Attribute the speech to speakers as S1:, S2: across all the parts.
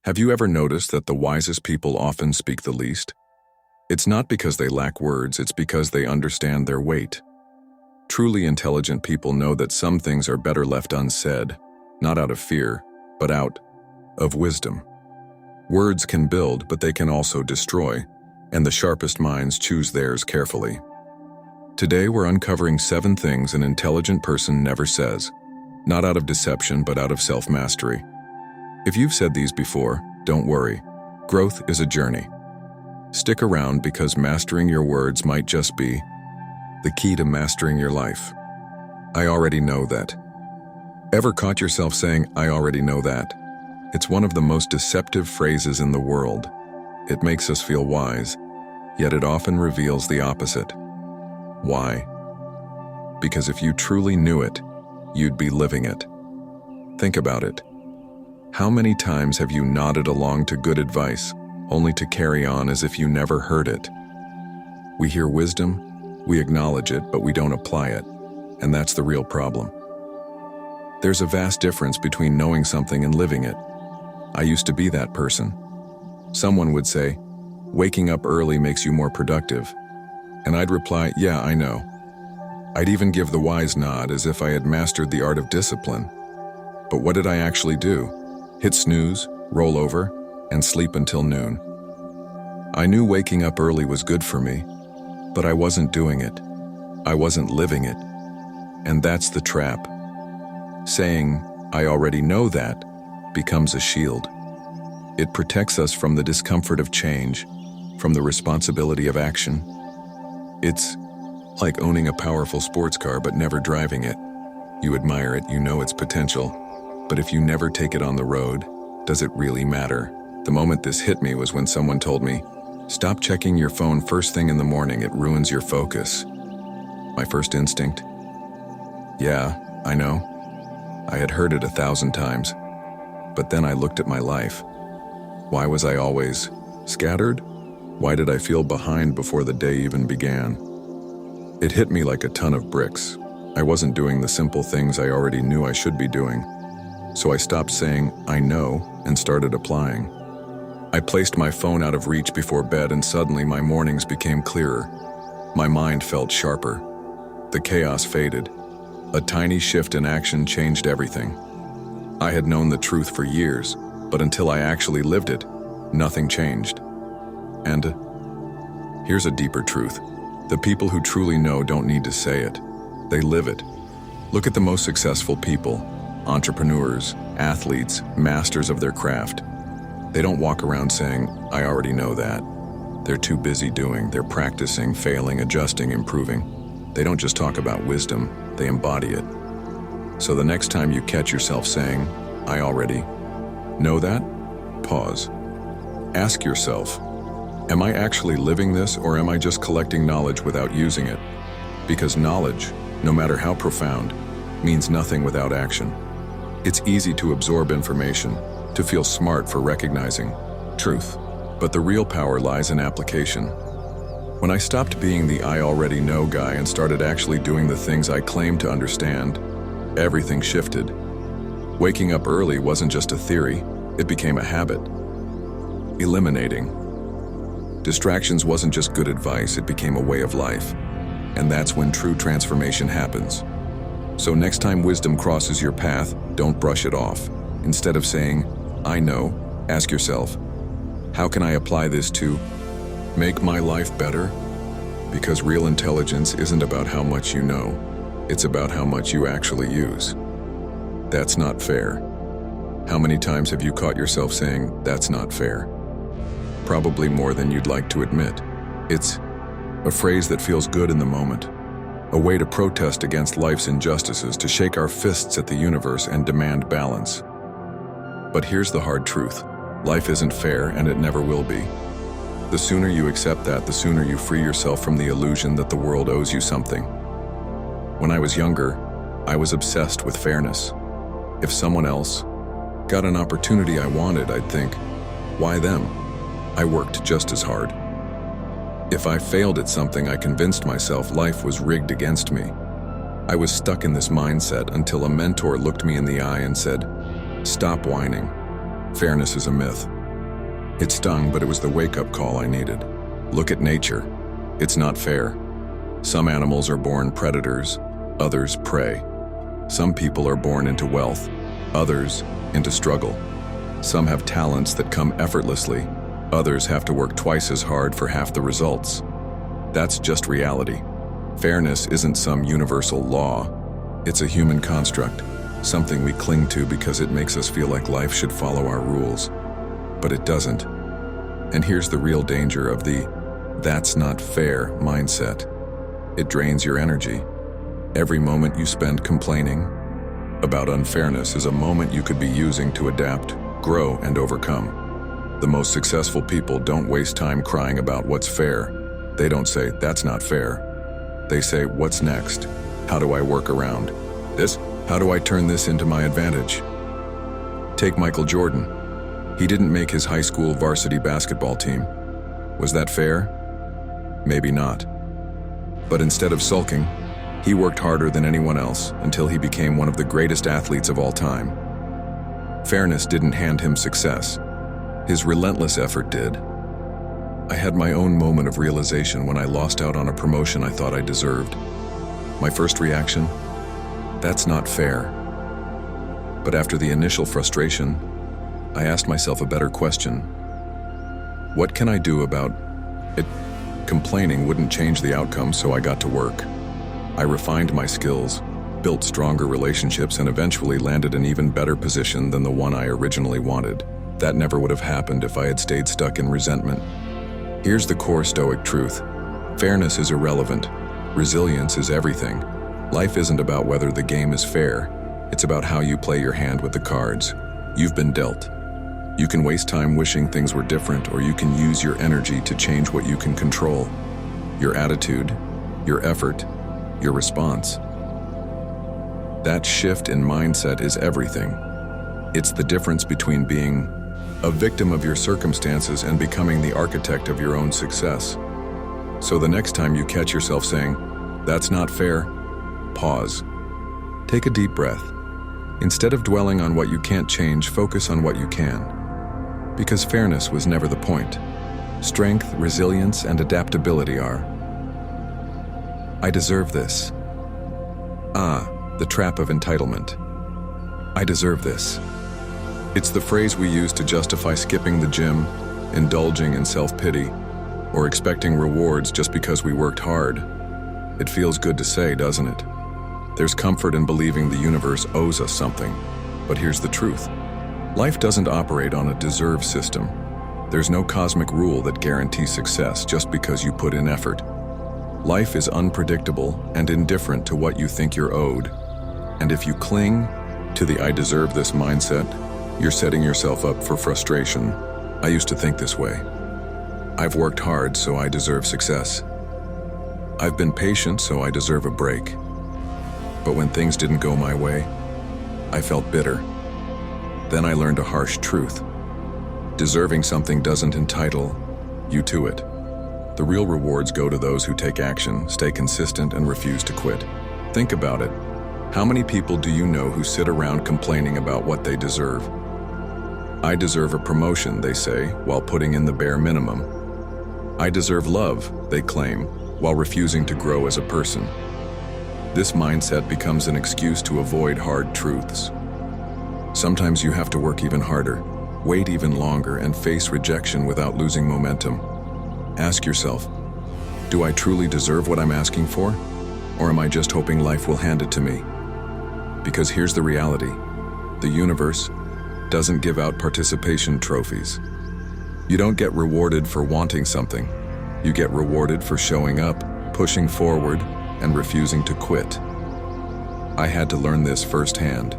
S1: Have you ever noticed that the wisest people often speak the least? It's not because they lack words, it's because they understand their weight. Truly intelligent people know that some things are better left unsaid, not out of fear, but out of wisdom. Words can build, but they can also destroy, and the sharpest minds choose theirs carefully. Today we're uncovering 7 things an intelligent person never says, not out of deception, but out of self-mastery. If you've said these before, don't worry. Growth is a journey. Stick around because mastering your words might just be the key to mastering your life. I already know that. Ever caught yourself saying, I already know that? It's one of the most deceptive phrases in the world. It makes us feel wise, yet it often reveals the opposite. Why? Because if you truly knew it, you'd be living it. Think about it. How many times have you nodded along to good advice, only to carry on as if you never heard it? We hear wisdom, we acknowledge it, but we don't apply it, and that's the real problem. There's a vast difference between knowing something and living it. I used to be that person. Someone would say, waking up early makes you more productive, and I'd reply, yeah, I know. I'd even give the wise nod as if I had mastered the art of discipline. But what did I actually do? Hit snooze, roll over, and sleep until noon. I knew waking up early was good for me, but I wasn't doing it. I wasn't living it. And that's the trap. Saying, I already know that, becomes a shield. It protects us from the discomfort of change, from the responsibility of action. It's like owning a powerful sports car but never driving it. You admire it, you know its potential, but if you never take it on the road, does it really matter? The moment this hit me was when someone told me, stop checking your phone first thing in the morning, it ruins your focus. My first instinct? Yeah, I know. I had heard it 1,000 times. But then I looked at my life. Why was I always scattered? Why did I feel behind before the day even began? It hit me like a ton of bricks. I wasn't doing the simple things I already knew I should be doing. So I stopped saying, I know, and started applying. I placed my phone out of reach before bed, and suddenly my mornings became clearer. My mind felt sharper. The chaos faded. A tiny shift in action changed everything. I had known the truth for years, but until I actually lived it, nothing changed. And here's a deeper truth. The people who truly know don't need to say it. They live it. Look at the most successful people. Entrepreneurs, athletes, masters of their craft. They don't walk around saying, I already know that. They're too busy doing, they're practicing, failing, adjusting, improving. They don't just talk about wisdom, they embody it. So the next time you catch yourself saying, I already know that, pause. Ask yourself, am I actually living this, or am I just collecting knowledge without using it? Because knowledge, no matter how profound, means nothing without action. It's easy to absorb information, to feel smart for recognizing truth, but the real power lies in application. When I stopped being the I already know guy and started actually doing the things I claimed to understand, everything shifted. Waking up early wasn't just a theory, it became a habit. Eliminating distractions wasn't just good advice, it became a way of life. And that's when true transformation happens. So next time wisdom crosses your path, don't brush it off. Instead of saying, I know, ask yourself, how can I apply this to make my life better? Because real intelligence isn't about how much you know, it's about how much you actually use. That's not fair. How many times have you caught yourself saying, that's not fair? Probably more than you'd like to admit. It's a phrase that feels good in the moment. A way to protest against life's injustices, to shake our fists at the universe and demand balance. But here's the hard truth. Life isn't fair, and it never will be. The sooner you accept that, the sooner you free yourself from the illusion that the world owes you something. When I was younger, I was obsessed with fairness. If someone else got an opportunity I wanted, I'd think, why them? I worked just as hard. If I failed at something, I convinced myself life was rigged against me. I was stuck in this mindset until a mentor looked me in the eye and said, "Stop whining. Fairness is a myth. It stung, but it was the wake-up call I needed. Look at nature. It's not fair. Some animals are born predators, others prey. Some people are born into wealth, others into struggle. Some have talents that come effortlessly, others have to work twice as hard for half the results. That's just reality. Fairness isn't some universal law. It's a human construct, something we cling to because it makes us feel like life should follow our rules. But it doesn't. And here's the real danger of the "that's not fair" mindset. It drains your energy. Every moment you spend complaining about unfairness is a moment you could be using to adapt, grow, and overcome. The most successful people don't waste time crying about what's fair. They don't say, "That's not fair." They say, "What's next? How do I work around this? How do I turn this into my advantage?" Take Michael Jordan. He didn't make his high school varsity basketball team. Was that fair? Maybe not. But instead of sulking, he worked harder than anyone else until he became one of the greatest athletes of all time. Fairness didn't hand him success. His relentless effort did. I had my own moment of realization when I lost out on a promotion I thought I deserved. My first reaction? That's not fair. But after the initial frustration, I asked myself a better question. What can I do about it? Complaining wouldn't change the outcome, so I got to work. I refined my skills, built stronger relationships, and eventually landed an even better position than the one I originally wanted. That never would have happened if I had stayed stuck in resentment. Here's the core Stoic truth. Fairness is irrelevant. Resilience is everything. Life isn't about whether the game is fair. It's about how you play your hand with the cards you've been dealt. You can waste time wishing things were different, or you can use your energy to change what you can control. Your attitude, your effort, your response. That shift in mindset is everything. It's the difference between being a victim of your circumstances and becoming the architect of your own success. So the next time you catch yourself saying, "That's not fair," pause. Take a deep breath. Instead of dwelling on what you can't change, focus on what you can. Because fairness was never the point. Strength, resilience, and adaptability are. I deserve this. The trap of entitlement. I deserve this. It's the phrase we use to justify skipping the gym, indulging in self-pity, or expecting rewards just because we worked hard. It feels good to say, doesn't it? There's comfort in believing the universe owes us something. But here's the truth. Life doesn't operate on a deserve system. There's no cosmic rule that guarantees success just because you put in effort. Life is unpredictable and indifferent to what you think you're owed. And if you cling to the "I deserve this" mindset, you're setting yourself up for frustration. I used to think this way. I've worked hard, so I deserve success. I've been patient, so I deserve a break. But when things didn't go my way, I felt bitter. Then I learned a harsh truth. Deserving something doesn't entitle you to it. The real rewards go to those who take action, stay consistent, and refuse to quit. Think about it. How many people do you know who sit around complaining about what they deserve? I deserve a promotion, they say, while putting in the bare minimum. I deserve love, they claim, while refusing to grow as a person. This mindset becomes an excuse to avoid hard truths. Sometimes you have to work even harder, wait even longer, and face rejection without losing momentum. Ask yourself, do I truly deserve what I'm asking for? Or am I just hoping life will hand it to me? Because here's the reality. The universe doesn't give out participation trophies. You don't get rewarded for wanting something. You get rewarded for showing up, pushing forward, and refusing to quit. I had to learn this firsthand.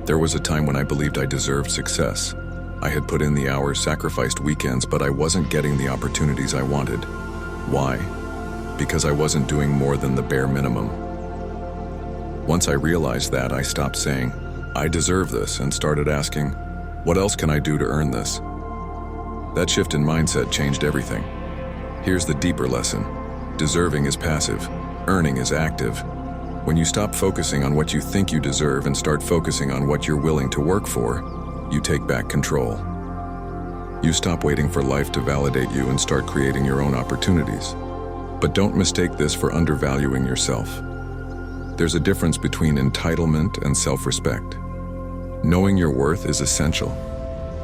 S1: There was a time when I believed I deserved success. I had put in the hours, sacrificed weekends, but I wasn't getting the opportunities I wanted. Why? Because I wasn't doing more than the bare minimum. Once I realized that, I stopped saying, "I deserve this," and started asking, "What else can I do to earn this?" That shift in mindset changed everything. Here's the deeper lesson. Deserving is passive. Earning is active. When you stop focusing on what you think you deserve and start focusing on what you're willing to work for, you take back control. You stop waiting for life to validate you and start creating your own opportunities. But don't mistake this for undervaluing yourself. There's a difference between entitlement and self-respect. Knowing your worth is essential.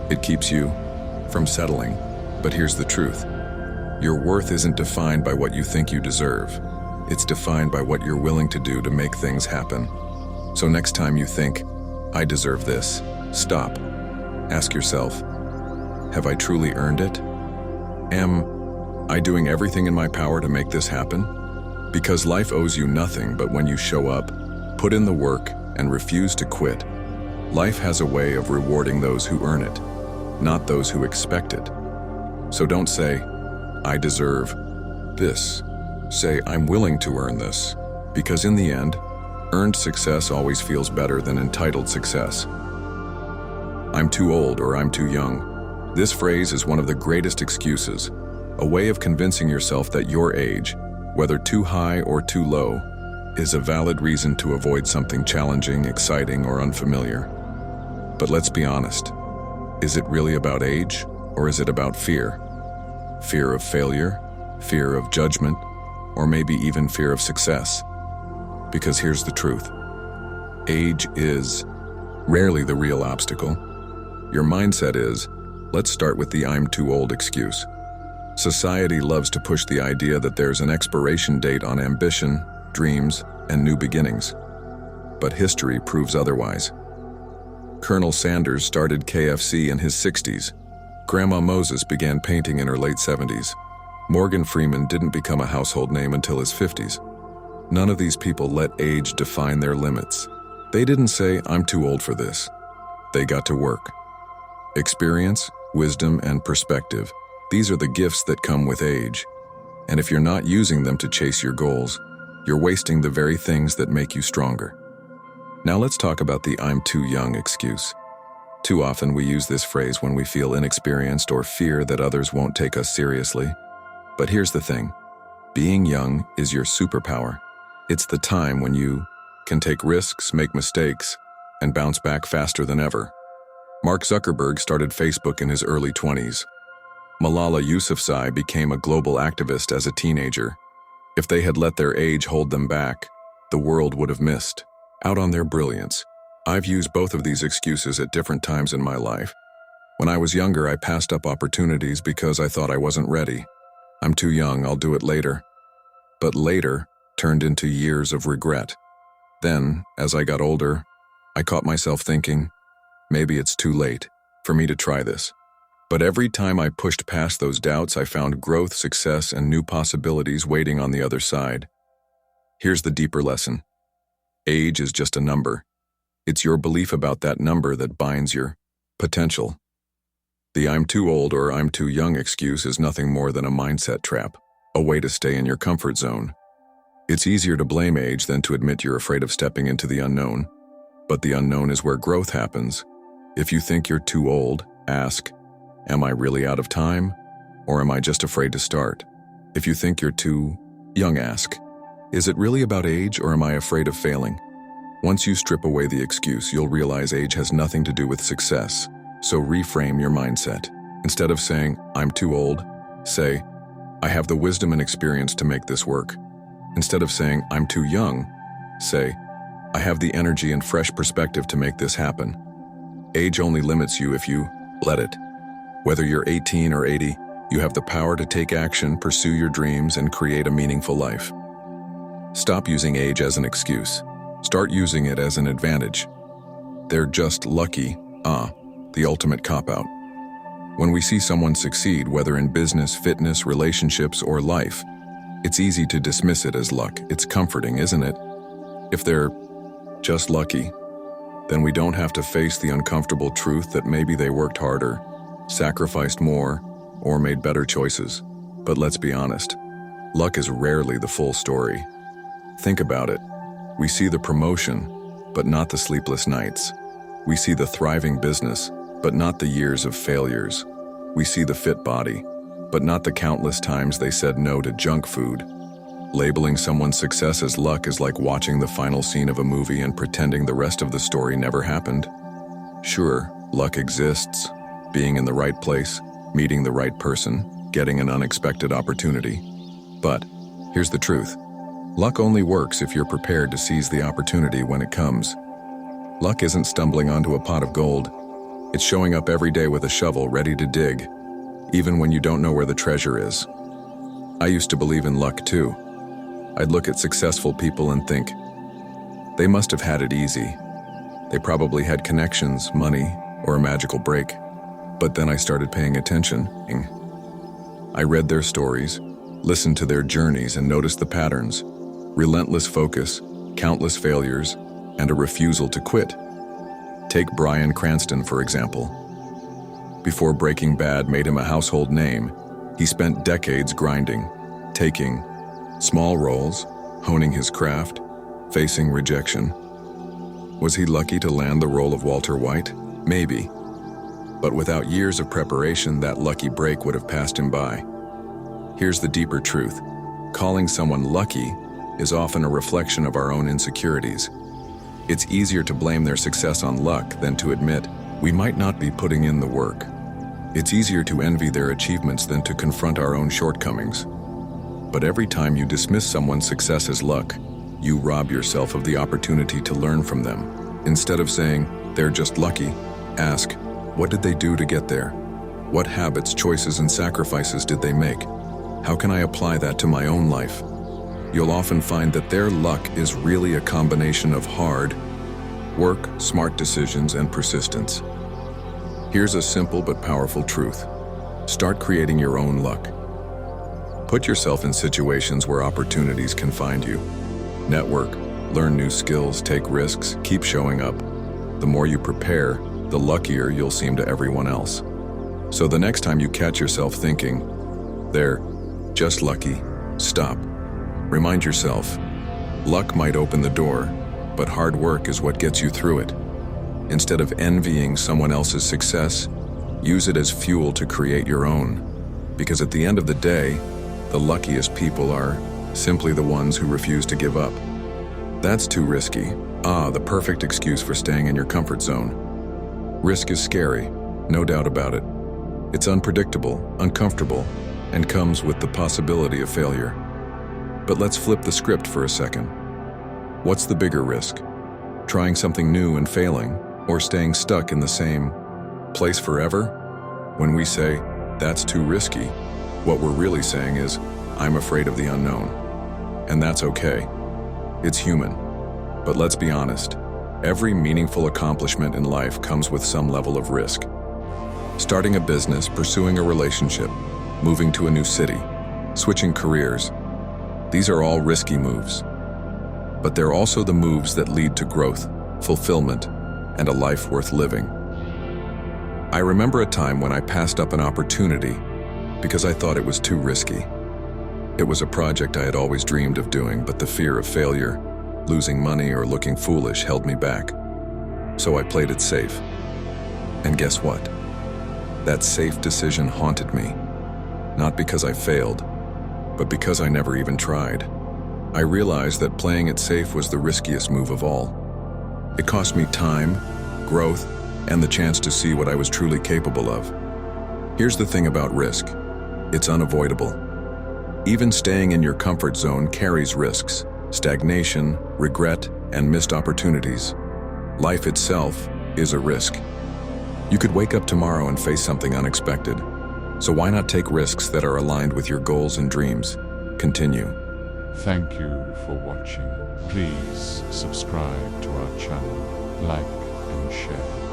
S1: It keeps you from settling. But here's the truth. Your worth isn't defined by what you think you deserve. It's defined by what you're willing to do to make things happen. So next time you think, I deserve this, stop. Ask yourself, have I truly earned it? Am I doing everything in my power to make this happen? Because life owes you nothing but when you show up, put in the work, and refuse to quit. Life has a way of rewarding those who earn it, not those who expect it. So don't say, I deserve this. Say, I'm willing to earn this. Because in the end, earned success always feels better than entitled success. I'm too old or I'm too young. This phrase is one of the greatest excuses, a way of convincing yourself that your age, whether too high or too low, is a valid reason to avoid something challenging, exciting, or unfamiliar. But let's be honest. Is it really about age, or is it about fear? Fear of failure, fear of judgment, or maybe even fear of success? Because here's the truth. Age is rarely the real obstacle. Your mindset is, let's start with the I'm too old excuse. Society loves to push the idea that there's an expiration date on ambition, dreams, and new beginnings. But history proves otherwise. Colonel Sanders started KFC in his 60s. Grandma Moses began painting in her late 70s. Morgan Freeman didn't become a household name until his 50s. None of these people let age define their limits. They didn't say, I'm too old for this. They got to work. Experience, wisdom, and perspective. These are the gifts that come with age. And if you're not using them to chase your goals, you're wasting the very things that make you stronger. Now let's talk about the I'm too young excuse. Too often we use this phrase when we feel inexperienced or fear that others won't take us seriously. But here's the thing. Being young is your superpower. It's the time when you can take risks, make mistakes, and bounce back faster than ever. Mark Zuckerberg started Facebook in his early 20s. Malala Yousafzai became a global activist as a teenager. If they had let their age hold them back, the world would have missed out on their brilliance. I've used both of these excuses at different times in my life. When I was younger, I passed up opportunities because I thought I wasn't ready. I'm too young, I'll do it later. But later turned into years of regret. Then, as I got older, I caught myself thinking, maybe it's too late for me to try this. But every time I pushed past those doubts, I found growth, success, and new possibilities waiting on the other side. Here's the deeper lesson. Age is just a number. It's your belief about that number that binds your potential. The I'm too old or I'm too young excuse is nothing more than a mindset trap, a way to stay in your comfort zone. It's easier to blame age than to admit you're afraid of stepping into the unknown. But the unknown is where growth happens. If you think you're too old, ask, am I really out of time? Or am I just afraid to start? If you think you're too young, ask, is it really about age or am I afraid of failing? Once you strip away the excuse, you'll realize age has nothing to do with success. So reframe your mindset. Instead of saying, I'm too old, say, I have the wisdom and experience to make this work. Instead of saying, I'm too young, say, I have the energy and fresh perspective to make this happen. Age only limits you if you let it. Whether you're 18 or 80, you have the power to take action, pursue your dreams, and create a meaningful life. Stop using age as an excuse. Start using it as an advantage. They're just lucky, the ultimate cop-out. When we see someone succeed, whether in business, fitness, relationships, or life, it's easy to dismiss it as luck. It's comforting, isn't it? If they're just lucky, then we don't have to face the uncomfortable truth that maybe they worked harder, sacrificed more, or made better choices. But let's be honest, luck is rarely the full story. Think about it. We see the promotion, but not the sleepless nights. We see the thriving business, but not the years of failures. We see the fit body, but not the countless times they said no to junk food. Labeling someone's success as luck is like watching the final scene of a movie and pretending the rest of the story never happened. Sure, Luck exists, being in the right place, meeting the right person, getting an unexpected opportunity. But here's the truth. Luck only works if you're prepared to seize the opportunity when it comes. Luck isn't stumbling onto a pot of gold. It's showing up every day with a shovel ready to dig, even when you don't know where the treasure is. I used to believe in luck too. I'd look at successful people and think, they must have had it easy. They probably had connections, money, or a magical break. But then I started paying attention. I read their stories, listened to their journeys, and noticed the patterns. Relentless focus, countless failures, and a refusal to quit. Take Bryan Cranston, for example. Before Breaking Bad made him a household name, he spent decades grinding, taking small roles, honing his craft, facing rejection. Was he lucky to land the role of Walter White? Maybe. But without years of preparation, that lucky break would have passed him by. Here's the deeper truth. Calling someone lucky is often a reflection of our own insecurities. It's easier to blame their success on luck than to admit we might not be putting in the work. It's easier to envy their achievements than to confront our own shortcomings. But every time you dismiss someone's success as luck, you rob yourself of the opportunity to learn from them. Instead of saying, they're just lucky, ask, what did they do to get there? What habits, choices, and sacrifices did they make? How can I apply that to my own life? You'll often find that their luck is really a combination of hard work, smart decisions, and persistence. Here's a simple but powerful truth. Start creating your own luck. Put yourself in situations where opportunities can find you. Network, learn new skills, take risks, keep showing up. The more you prepare, the luckier you'll seem to everyone else. So the next time you catch yourself thinking, they're just lucky, stop. Remind yourself, luck might open the door, but hard work is what gets you through it. Instead of envying someone else's success, use it as fuel to create your own. Because at the end of the day, the luckiest people are simply the ones who refuse to give up. That's too risky. The perfect excuse for staying in your comfort zone. Risk is scary, no doubt about it. It's unpredictable, uncomfortable, and comes with the possibility of failure. But let's flip the script for a second. What's the bigger risk? Trying something new and failing, or staying stuck in the same place forever? When we say, that's too risky, what we're really saying is, I'm afraid of the unknown. And that's okay. It's human. But let's be honest, every meaningful accomplishment in life comes with some level of risk. Starting a business, pursuing a relationship, moving to a new city, switching careers. These are all risky moves. But they're also the moves that lead to growth, fulfillment, and a life worth living. I remember a time when I passed up an opportunity because I thought it was too risky. It was a project I had always dreamed of doing, but the fear of failure, losing money, or looking foolish held me back. So I played it safe. And guess what? That safe decision haunted me. Not because I failed, but because I never even tried. I realized that playing it safe was the riskiest move of all. It cost me time, growth, and the chance to see what I was truly capable of. Here's the thing about risk. It's unavoidable. Even staying in your comfort zone carries risks, stagnation, regret, and missed opportunities. Life itself is a risk. You could wake up tomorrow and face something unexpected. So why not take risks that are aligned with your goals and dreams? Continue.
S2: Thank you for watching. Please subscribe to our channel, like and share.